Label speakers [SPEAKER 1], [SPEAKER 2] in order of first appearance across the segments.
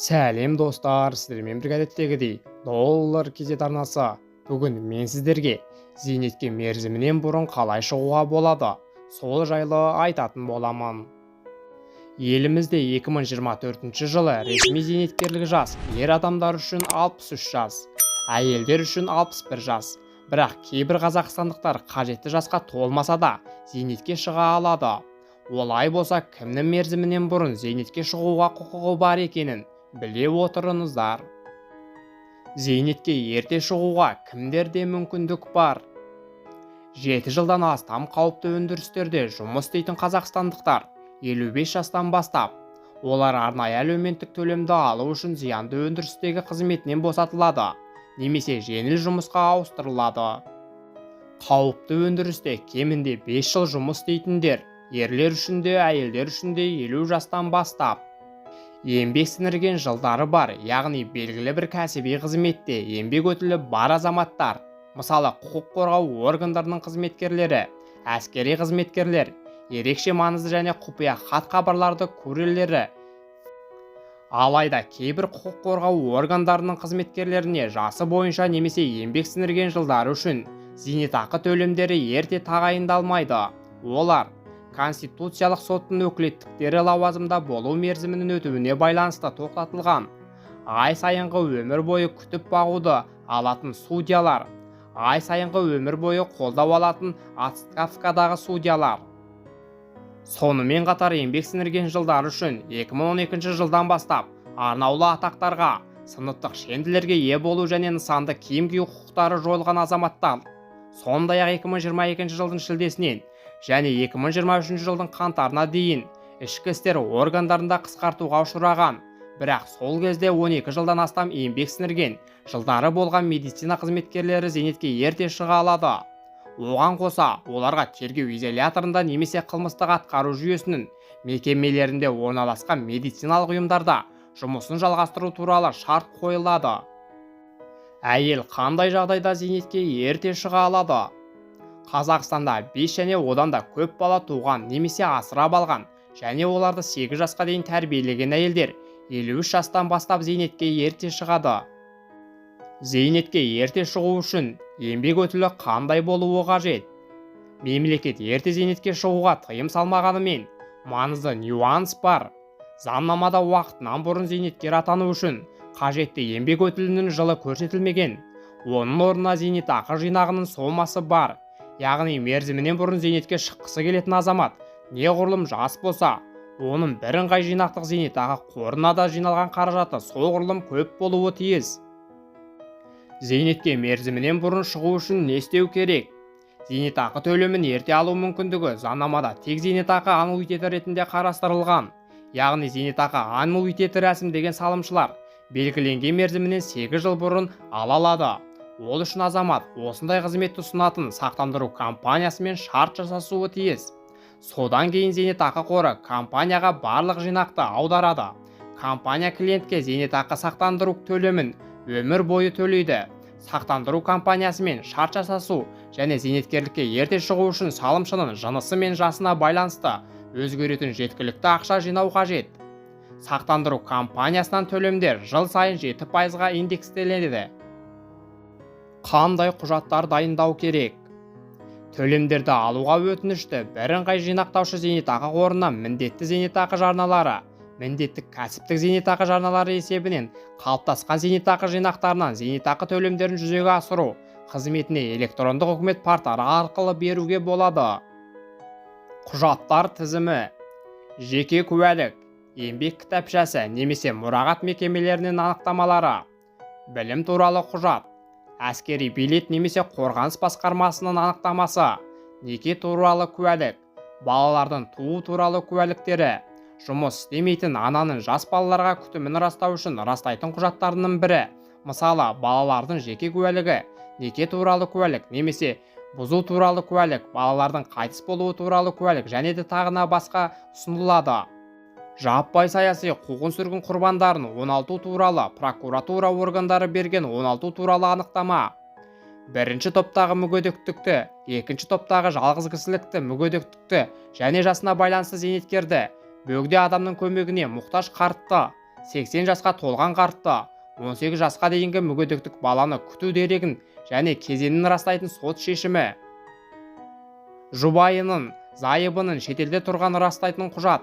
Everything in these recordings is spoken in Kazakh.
[SPEAKER 1] Сәлем достар, сіздермен бірге әдеттегідей доллар кезет арнасы. Бүгін мен сіздерге зейнетке мерзімінен бұрын қалай шығуға болады, сол жайлы айтатын боламын. Елімізде 2024 жылы ресми зейнеткерлік жас ер адамдар үшін 63 жас, әйелдер үшін 61 жас. Бірақ кейбір қазақстандықтар қажетті жасқа толмаса да зейнетке шыға алады. Олай болса, кімнің мерзімінен бұрын зейнетке шығуға құқығы бар екенін біле отырыңыздар. Зейнетке ерте шығуға кімдерде мүмкіндік бар? 7 жылдан астам қауіпті өндірістерде жұмыс істейтін қазақстандықтар 55 жастан бастап, олар арнайы әлеуметтік төлемді алу үшін зиянды өндірістегі қызметінен босатылады, немесе жеңіл жұмысқа ауыстырылады. Қауіпті өндірісте кемінде 5 жыл жұмыс істейтіндер, ерлер үшін де, әйелдер үшін де 50 жастан бастап. Еңбек сіңірген жылдары бар, яғни белгілі бір кәсіби қызметте еңбек өтілі бар азаматтар, мысалы құқық қорғау органдарының қызметкерлері, әскери қызметкерлер, ерекше маңызды және құпия хат-хабарларды көрерлері. Алайда кейбір құқық қорғау органдарының қызметкерлеріне жасы бойынша немесе еңбек сіңірген жылдары үшін зейнетақы төлемдері ерте тағайындалмайды. Олар Конституциялық соттың өкілеттіктері лауазымда болу мерзімінің өтуіне байланысты тоқтатылған. Ай сайынғы өмір бойы күтіп бағуды алатын судьялар, ай сайынғы өмір бойы қолдау алатын отставкадағы судьялар. Сонымен қатар еңбек сіңірген жылдары үшін 2012 жылдан бастап арнаулы атақтарға, сыныптық шенділерге ие болу және нысанды киім кию құқықтары жойылған азаматтар. Сондай-ақ 2022 жылдың шілдесінен және 2023 жылдың қаңтарына дейін ішкі істер органдарында қысқартуға ұшыраған, бірақ сол кезде 12 жылдан астам еңбек сіңірген жылдары болған медицина қызметкерлері зейнетке ерте шыға алады. Оған қоса, оларға тергеу изоляторында немесе қылмыстық атқару жүйесінің мекемелерінде орналасқан медициналық ұйымдарда жұмысын жалғастыру туралы шарт қойылады. Әйел қандай жағдайда зейнетке ерте шыға алады? Қазақстанда 5 және одан да көп бала туған немесе асырап алған және оларды 8 жасқа дейін тәрбиелеген әйелдер 53 жастан бастап зейнетке ерте шығады. Зейнетке ерте шығу үшін еңбек өтілі қандай болуы қажет? Мемлекет ерте зейнетке шығуға тыйым салмағанымен, маңызды нюанс бар. Заңнамада уақытынан бұрын зейнеткер атану үшін қажетті еңбек өтілінің жылы көрсетілмеген. Оның орнына зейнетақы жинағының сомасы бар. Яғни мерзімінен бұрын зейнетке шыққысы келетін азамат неғұрлым жас болса, оның бірыңғай жинақтық зейнетақы қорына да жиналған қаражаты соғұрлым көп болуы тиіс. Зейнетке мерзімінен бұрын шығу үшін не істеу керек? Зейнетақы төлемін ерте алу мүмкіндігі заңнамада тек зейнетақы аннуитеті ретінде қарастырылған. Яғни зейнетақы аннуитеті рәсімдеген салымшылар белгіленген мерзімінен 8 жыл бұрын ала алады. Ол үшін азамат осындай қызметті ұсынатын сақтандыру компаниясымен шарт жасасуы тиіс. Содан кейін зейнетақы қоры компанияға барлық жинақты аударады. Компания клиентке зейнетақы сақтандыру төлемін өмір бойы төлейді. Сақтандыру компаниясымен шарт жасасу және зейнеткерлікке ерте шығу үшін салымшының жынысы мен жасына байланысты өзгеретін жеткілікті ақша жинау қажет. Сақтандыру компаниясынан төлемдер жыл сайын 7%-ға индекстеледі. Қандай құжаттар дайындау керек? Төлемдерді алуға өтінішті бірыңғай жинақтаушы зейнетақы қорынан міндетті зейнетақы жарналары, міндетті кәсіптік зейнетақы жарналары есебінен қалыптасқан зейнетақы жинақтарынан зейнетақы төлемдерін жүзеге асыру қызметіне электрондық үкімет порталы арқылы беруге болады. Құжаттар тізімі: жеке куәлік, еңбек кітапшасы немесе мұрағат мекемелерінен анықтамалары, білім туралы құжат, әскери билет немесе қорғаныс басқармасының анықтамасы, неке туралы куәлік, балалардың туу туралы куәліктері, жұмыс істемейтін ананың жас балаларға күтімін растау үшін растайтын құжаттарының бірі, мысалы балалардың жеке куәлігі, неке туралы куәлік немесе бұзу туралы куәлік, балалардың қайтыс болуы туралы куәлік және де тағына басқа ұсынылады. Жаппай саяси қуғын-сүргін құрбандарын 16 туралы прокуратура органдары берген 16 туралы анықтама. Бірінші топтағы мүгедектікті, екінші топтағы жалғызкісілікті, мүгедектікті және жасына байланысты зейнеткерді, бөгде адамның көмегіне мұқтаж қарттты, 80 жасқа толған қарты 18 жасқа дейінгі мүгедектік баланы күту дерегін және кезеңін растайтын сот шешімі. Жұбайының зайыбының шетелде тұрғанын растайтын құжат.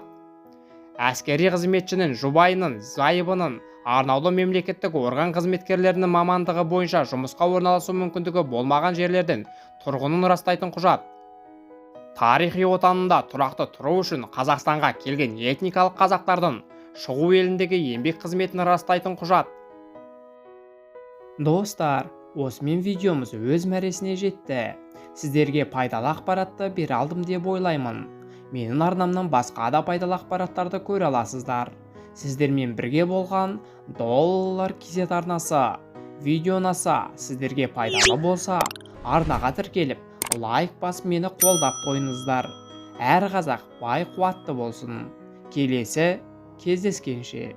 [SPEAKER 1] Әскери қызметшінің жұбайының зайыбының арнаулы мемлекеттік орган қызметкерлерінің мамандығы бойынша жұмысқа орналасу мүмкіндігі болмаған жерлерден тұрғынын растайтын құжат. Тарихи отанында тұрақты тұру үшін Қазақстанға келген этникалық қазақтардың шығу еліндегі еңбек қызметін растайтын құжат. Достар, осымен видеомыз өз мәресіне жетті. Сіздерге пайдалы ақпаратты бере алдым деп ойлаймын. Менің арнамнан басқа да пайдалы ақпараттарды көре аласыздар. Сіздермен бірге болған Доллар KZ арнасы. Видео ұнаса, сіздерге пайдалы болса, арнаға тіркеліп, лайк басып мені қолдап қойыңыздар. Әр қазақ бай қуатты болсын. Келесі кездескенше.